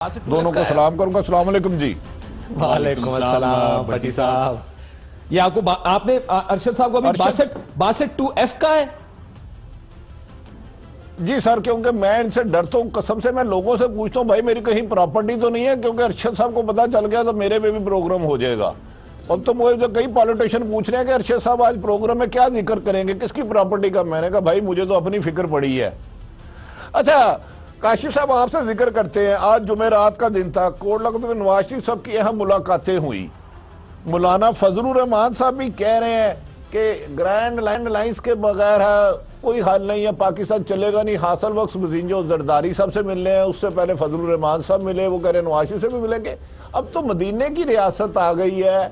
दोनों को सलाम करूंगा। अस्सलाम वालेकुम जी। वालेकुम अस्सलाम भट्टी साहब। ये आपको आपने अरशद साहब को अभी 62F का है जी सर, क्योंकि मैं इनसे डरता हूँ, कसम से मैं लोगों से पूछता हूँ भाई मेरी कहीं प्रॉपर्टी तो नहीं है, क्योंकि अरशद साहब को पता चल गया तो मेरे पे भी प्रोग्राम हो जाएगा। अब तो मुझे जो कई पॉलिटिशियन पूछ रहे हैं कि अरशद साहब आज प्रोग्राम में क्या जिक्र करेंगे, किसकी प्रॉपर्टी का। मैंने कहा भाई मुझे तो अपनी फिक्र पड़ी है। अच्छा काशिफ साहब, आपसे जिक्र करते हैं, आज जुमेरात का दिन था, कोट लखनऊ में नवाज शरीफ साहब की यहाँ मुलाकातें हुई। मौलाना फजलुर रहमान साहब भी कह रहे हैं कि ग्रैंड लैंड लाइंस के बगैर कोई हल नहीं है, पाकिस्तान चलेगा नहीं। हासिल वक्त मजींजो जरदारी साहब से मिलने हैं, उससे पहले फजलुर रहमान साहब मिले, वो कह रहे हैं नवाज शरीफ से भी मिलेंगे। अब तो मदीने की रियासत आ गई है,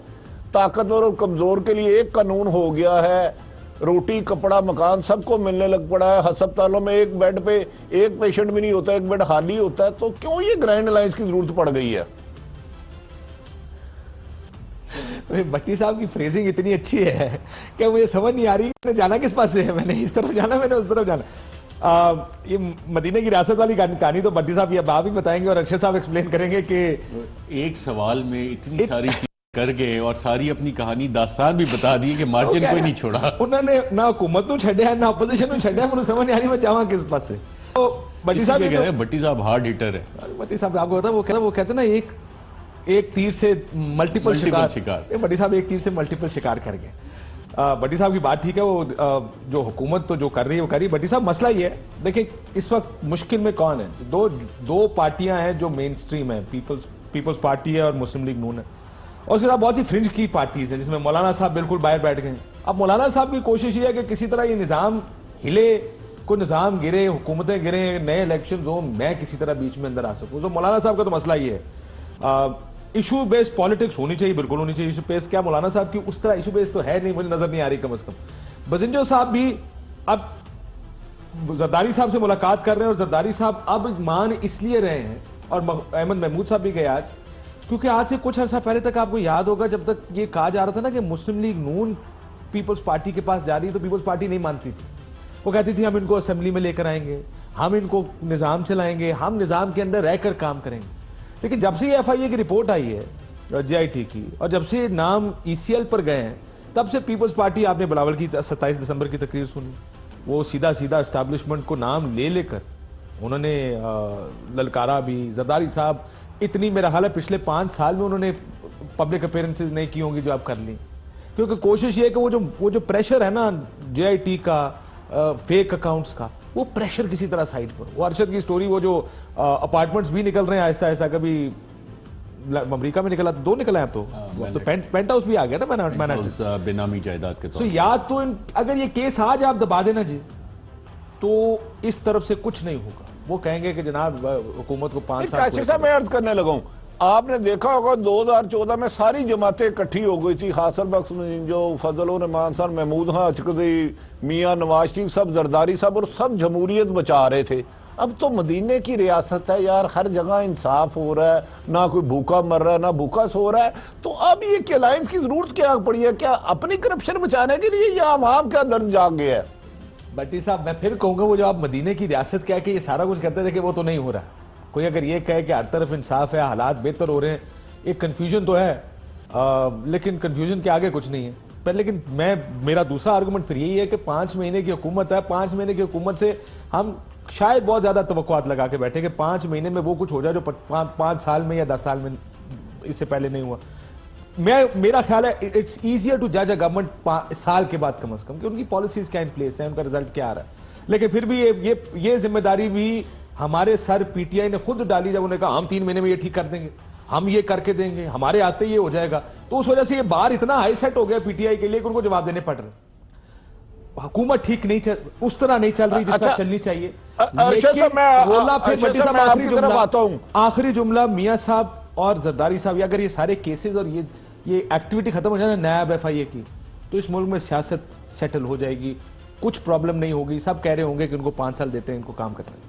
ताकतवर और कमजोर के लिए एक कानून हो गया है, रोटी कपड़ा मकान सबको मिलने लग पड़ा है। अस्पतालों में एक बेड पे एक पेशेंट भी नहीं होता, एक बेड खाली होता है। तो क्यों ये ग्रैंड लाइंस की जरूरत पड़ गई है? भट्टी साहब की फ्रेजिंग इतनी अच्छी है कि मुझे समझ नहीं आ रही मैंने जाना किस पास से है। मैंने इस तरफ जाना, मैंने उस तरफ जाना। ये मदीने की रियासत वाली कहानी तो भट्टी साहब ये आप ही बताएंगे और अरशद साहब एक्सप्लेन करेंगे कि एक सवाल में इतनी सारी चीज कर गए और सारी अपनी कहानी दास्तान भी बता दी कि मार्जिन कोई नहीं छोड़ा। उन्होंने ना हुकूमत को छड़िया ना अपोजिशन में छड़िया, मुझे समझ नहीं आ रही मैं जावा किस पास से। तो भट्टी साहब कह रहे हैं भट्टी साहब हार्ड हिटर है। भट्टी साहब आपको पता है वो कहते ना एक तीर से मल्टीपल शिकार। भट्टी साहब एक तीर से मल्टीपल शिकार कर गए। भट्टी साहब की बात ठीक है, वो जो हुकूमत तो जो कर रही है वो कर रही है। भट्टी साहब मसला ये है, देखिए इस वक्त मुश्किल में कौन है, दो पार्टियां हैं जो मेन स्ट्रीम है, पीपल्स पार्टी है और मुस्लिम लीग नून है, और उसके साथ बहुत सी फ्रिंज की पार्टीज हैं जिसमें मौलाना साहब बिल्कुल बाहर बैठ गए। अब मौलाना साहब की कोशिश ये है कि किसी तरह ये निज़ाम हिले, कोई निज़ाम गिरे, हुकूमतें गिरे, नए इलेक्शन हो, मैं किसी तरह बीच में अंदर आ सकूं। तो मौलाना साहब का तो मसला ये है, इशू बेस्ड पॉलिटिक्स होनी चाहिए, बिल्कुल होनी चाहिए। इशू बेस्ड क्या मौलाना साहब की उस तरह इशू बेस्ड तो है नहीं, मुझे नजर नहीं आ रही कम अज कम। बजिंजो साहब भी अब जरदारी साहब से मुलाकात कर रहे हैं और जरदारी साहब अब मान इसलिए रहे हैं, और अहमद महमूद साहब भी गए आज, क्योंकि आज से कुछ अर्सा पहले तक आपको याद होगा जब तक ये कहा जा रहा था ना कि मुस्लिम लीग नून पीपल्स पार्टी के पास जा रही है, तो पीपल्स पार्टी नहीं मानती थी। वो कहती थी हम इनको असेंबली में लेकर आएंगे, हम इनको निज़ाम चलाएंगे, हम निज़ाम के अंदर रहकर काम करेंगे। लेकिन जब से ये FIA की रिपोर्ट आई है JIT की, और जब से नाम ECL पर गए हैं, तब से पीपल्स पार्टी, आपने बिलावल की 27 दिसंबर की तकरीर सुनी, वो सीधा एस्टैब्लिशमेंट को नाम ले लेकर उन्होंने ललकारा भी। जरदारी साहब इतनी, मेरा ख्याल है पिछले 5 साल में उन्होंने पब्लिक अपीयरेंसेस नहीं की होंगी जो आप कर ली, क्योंकि कोशिश ये है कि वो जो प्रेशर है ना JIT का, फेक अकाउंट्स का, वो प्रेशर किसी तरह साइड पर। वो अरशद की स्टोरी, वो जो अपार्टमेंट्स भी निकल रहे हैं आहिस्ता आहिस्ता, कभी अमेरिका में निकला, 2 निकला है अब तो पेंट हाउस भी आ गया ना बेनामी जायदाद के तौर। या तो अगर ये केस आज आप दबा देना जी, तो इस तरफ से कुछ नहीं होगा। वो कहेंगे कि जनाब हुकूमत को 5 साल। मैं अर्ज करने लगा हूं, आपने देखा होगा 2014 में सारी जमातें इकट्ठी हो गई थी, हासिल बख्श जो फजलुर रहमान साहब, महमूद खां अचकदी, मियां नवाज शरीफ साहब, जरदारी साहब, और सब जमहूरियत बचा रहे थे। अब तो मदीने की रियासत है यार, हर जगह इंसाफ हो रहा है, ना कोई भूखा मर रहा है ना भूखा सो रहा है। तो अब ये अलायंस की जरूरत क्या पड़ी है? क्या अपनी करप्शन बचाने के लिए, या आवाम का दर्द जाग गया है? भट्टी साहब मैं फिर कहूंगा, वो जो आप मदीने की रियासत कह के ये सारा कुछ करते थे कि वो तो नहीं हो रहा। कोई अगर ये कहे कि हर तरफ इंसाफ है, हालात बेहतर हो रहे हैं, एक कंफ्यूजन तो है, लेकिन कंफ्यूजन के आगे कुछ नहीं है। पर लेकिन मेरा दूसरा आर्गुमेंट फिर यही है कि 5 महीने की हुकूमत है, 5 महीने की हुकूमत से हम शायद बहुत ज्यादा तवक्कुआत लगा के बैठे कि 5 महीने में वो कुछ हो जाए जो 5 साल में या 10 साल में इससे पहले नहीं हुआ। मेरा ख्याल है इट्स ईजियर टू जज अ गवर्नमेंट साल के बाद कम से कम कि उनकी पॉलिसीज क्या इन प्लेस है, उनका रिजल्ट क्या आ रहा है। लेकिन फिर भी ये जिम्मेदारी भी हमारे सर PTI ने खुद डाली, जब उन्होंने कहा हम 3 महीने में ये ठीक कर देंगे, हम ये करके देंगे, हमारे आते ही ये हो जाएगा। तो उस वजह से ये बार इतना हाई सेट हो गया PTI के लिए कि उनको जवाब देने पड़ रहे। हुकूमत ठीक नहीं चल, उस तरह नहीं चल रही जिस तरह चलनी चाहिए। आखिरी जुमला मियां साहब और जरदारी साहब, अगर ये सारे केसेस और ये एक्टिविटी खत्म हो जाए ना नायब FIA की, तो इस मुल्क में सियासत सेटल हो जाएगी, कुछ प्रॉब्लम नहीं होगी। सब कह रहे होंगे कि उनको 5 साल देते हैं इनको काम करने।